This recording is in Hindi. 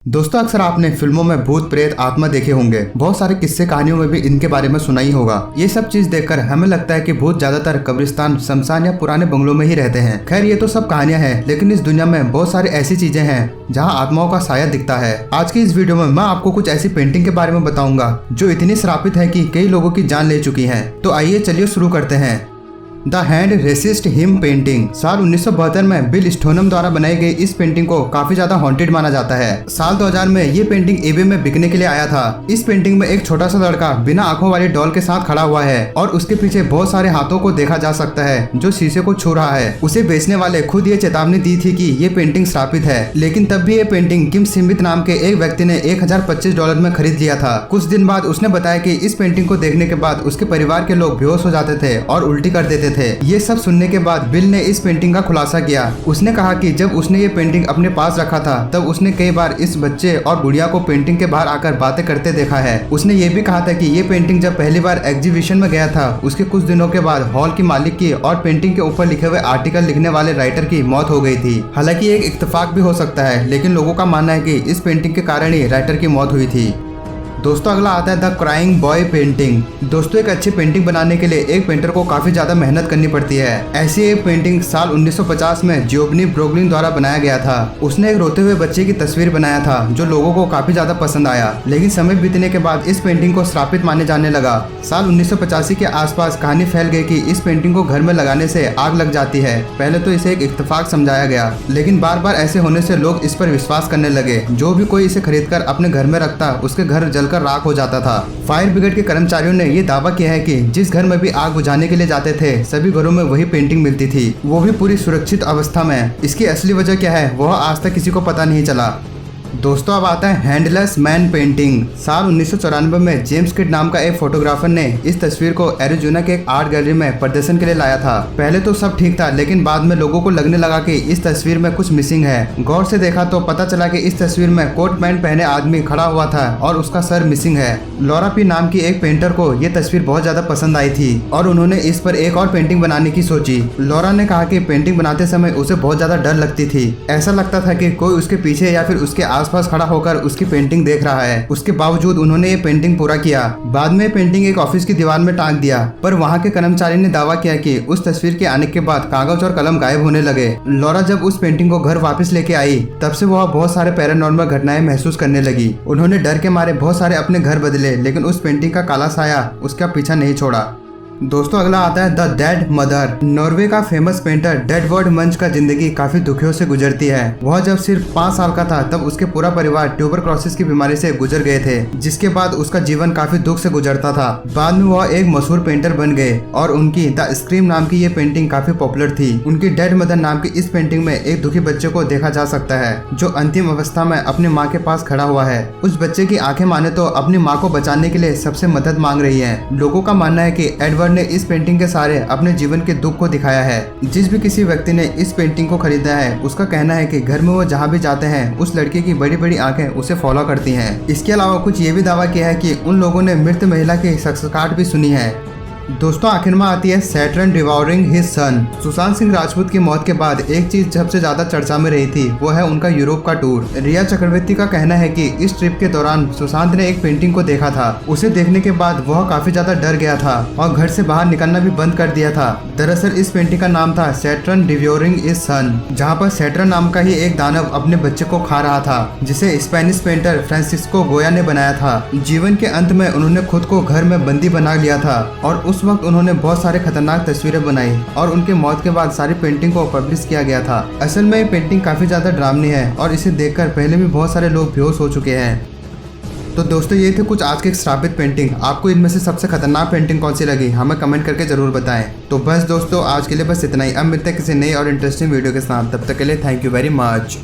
दोस्तों अक्सर आपने फिल्मों में भूत प्रेत आत्मा देखे होंगे। बहुत सारे किस्से कहानियों में भी इनके बारे में सुना ही होगा। ये सब चीज देखकर हमें लगता है कि भूत ज्यादातर कब्रिस्तान, शमशान या पुराने बंगलों में ही रहते हैं। खैर ये तो सब कहानियां हैं, लेकिन इस दुनिया में बहुत सारी ऐसी चीजें हैं जहाँ आत्माओं का साया दिखता है। आज की इस वीडियो में मैं आपको कुछ ऐसी पेंटिंग के बारे में बताऊंगा जो इतनी श्रापित है कि कई लोगों की जान ले चुकी है। तो आइए चलिए शुरू करते हैं। The hand resist him painting साल 1972 में बिल स्टोनम द्वारा बनाई गई इस पेंटिंग को काफी ज्यादा हॉन्टेड माना जाता है। साल 2000 में ये पेंटिंग eBay में बिकने के लिए आया था। इस पेंटिंग में एक छोटा सा लड़का बिना आंखों वाली डॉल के साथ खड़ा हुआ है और उसके पीछे बहुत सारे हाथों को देखा जा सकता है जो शीशे को छू रहा है। उसे बेचने वाले खुद ये चेतावनी दी थी कि ये पेंटिंग श्रापित है, लेकिन तब भी ये पेंटिंग किम स्मिथ नाम के एक व्यक्ति ने $1025 में खरीद लिया था। कुछ दिन बाद उसने बताया कि इस पेंटिंग को देखने के बाद उसके परिवार के लोग बेहोश हो जाते थे और उल्टी कर देते थे। ये सब सुनने के बाद बिल ने इस पेंटिंग का खुलासा किया। उसने कहा कि जब उसने ये पेंटिंग अपने पास रखा था तब उसने कई बार इस बच्चे और गुड़िया को पेंटिंग के बाहर आकर बातें करते देखा है। उसने ये भी कहा था कि ये पेंटिंग जब पहली बार एग्जीबिशन में गया था उसके कुछ दिनों के बाद हॉल की मालिक की और पेंटिंग के ऊपर लिखे हुए आर्टिकल लिखने वाले राइटर की मौत हो गई थी। हालांकि एक इत्तेफाक भी हो सकता है, लेकिन लोगों का मानना है कि इस पेंटिंग के कारण ही राइटर की मौत हुई थी। दोस्तों अगला आता है द क्राइंग बॉय पेंटिंग। दोस्तों एक अच्छी पेंटिंग बनाने के लिए एक पेंटर को काफी ज्यादा मेहनत करनी पड़ती है। ऐसी एक पेंटिंग साल 1950 में जियोवनी ब्रोगलिन द्वारा बनाया गया था। उसने एक रोते हुए बच्चे की तस्वीर बनाया था जो लोगों को काफी ज्यादा पसंद आया, लेकिन समय बीतने के बाद इस पेंटिंग को श्रापित माने जाने लगा। साल 1985 के आसपास कहानी फैल गई कि इस पेंटिंग को घर में लगाने से आग लग जाती है। पहले तो इसे एक इत्तेफाक समझाया गया, लेकिन बार बार ऐसे होने से लोग इस पर विश्वास करने लगे। जो भी कोई इसे खरीदकर अपने घर में रखता उसके घर जलकर राख हो जाता था। फायर ब्रिगेड के कर्मचारियों ने ये दावा किया है कि जिस घर में भी आग बुझाने के लिए जाते थे सभी घरों में वही पेंटिंग मिलती थी, वो भी पूरी सुरक्षित अवस्था में। इसकी असली वजह क्या है वह आज तक किसी को पता नहीं चला। दोस्तों अब आता है हैंडलेस मैन पेंटिंग। साल 1994 में जेम्स किड नाम का एक फोटोग्राफर ने इस तस्वीर को एरिजोना के एक आर्ट गैलरी में प्रदर्शन के लिए लाया था। पहले तो सब ठीक था, लेकिन बाद में लोगों को लगने लगा कि इस तस्वीर में कुछ मिसिंग है। गौर से देखा तो पता चला कि इस तस्वीर में कोट पैंट पहने आदमी खड़ा हुआ था और उसका सर मिसिंग है। लॉरा पी नाम की एक पेंटर को ये तस्वीर बहुत ज्यादा पसंद आई थी और उन्होंने इस पर एक और पेंटिंग बनाने की सोची। लॉरा ने कहा कि पेंटिंग बनाते समय उसे बहुत ज्यादा डर लगती थी। ऐसा लगता था कि कोई उसके पीछे या फिर उसके आसपास खड़ा होकर उसकी पेंटिंग देख रहा है। उसके बावजूद उन्होंने ये पेंटिंग पूरा किया। बाद में पेंटिंग एक ऑफिस की दीवार में टांग दिया, पर वहाँ के कर्मचारी ने दावा किया कि उस तस्वीर के आने के बाद कागज और कलम गायब होने लगे। लॉरा जब उस पेंटिंग को घर वापस लेके आई तब से वह बहुत सारे पैरानॉर्मल घटनाएं महसूस करने लगी। उन्होंने डर के मारे बहुत सारे अपने घर बदले, लेकिन उस पेंटिंग का काला साया उसका पीछा नहीं छोड़ा। दोस्तों अगला आता है द डेड मदर। नॉर्वे का फेमस पेंटर डेडवर्ड मंच का जिंदगी काफी दुखियों से गुजरती है। वह जब सिर्फ 5 साल का था तब उसके पूरा परिवार ट्यूबरक्लोसिस की बीमारी से गुजर गए थे, जिसके बाद उसका जीवन काफी दुख से गुजरता था। बाद में वह एक मशहूर पेंटर बन गए और उनकी द स्क्रीम नाम की ये पेंटिंग काफी पॉपुलर थी। उनकी डेड मदर नाम की इस पेंटिंग में एक दुखी बच्चे को देखा जा सकता है जो अंतिम अवस्था में अपनी माँ के पास खड़ा हुआ है। उस बच्चे की आंखें माने तो अपनी माँ को बचाने के लिए सबसे मदद मांग रही है। लोगों का मानना है कि एडवर्ड ने इस पेंटिंग के सहारे अपने जीवन के दुख को दिखाया है। जिस भी किसी व्यक्ति ने इस पेंटिंग को खरीदा है उसका कहना है कि घर में वो जहाँ भी जाते हैं उस लड़के की बड़ी बड़ी आंखें उसे फॉलो करती हैं। इसके अलावा कुछ ये भी दावा किया है कि उन लोगों ने मृत महिला की संस्कार भी सुनी है। दोस्तों आखिर में आती है Saturn devouring his son. Sushant Singh Rajput की मौत के बाद एक चीज सबसे ज्यादा चर्चा में रही थी वो है उनका यूरोप का टूर। रिया चक्रवर्ती का कहना है कि इस ट्रिप के दौरान सुशांत ने एक पेंटिंग को देखा था। उसे देखने के बाद वह काफी ज्यादा डर गया था और घर से बाहर निकलना भी बंद कर दिया था। दरअसल इस पेंटिंग का नाम था सैटर्न डिवॉरिंग हिज सन, जहाँ पर सैटर्न नाम का ही एक दानव अपने बच्चे को खा रहा था, जिसे स्पेनिश पेंटर फ्रांसिस्को गोया ने बनाया था। जीवन के अंत में उन्होंने खुद को घर में बंदी बना लिया था और उस वक्त उन्होंने बहुत सारे खतरनाक तस्वीरें बनाई और उनके मौत के बाद सारी पेंटिंग को पब्लिश किया गया था। असल में ये पेंटिंग काफी ज्यादा डरावनी है और इसे देखकर पहले भी बहुत सारे लोग बेहोश हो चुके हैं। तो दोस्तों ये थे कुछ आज के श्रापित पेंटिंग। आपको इनमें से सबसे खतरनाक पेंटिंग कौन सी लगी हमें कमेंट करके जरूर बताएं। तो बस दोस्तों आज के लिए बस इतना ही। अब मिलते हैं किसी नई और इंटरेस्टिंग वीडियो के साथ। तब तक के लिए थैंक यू वेरी मच।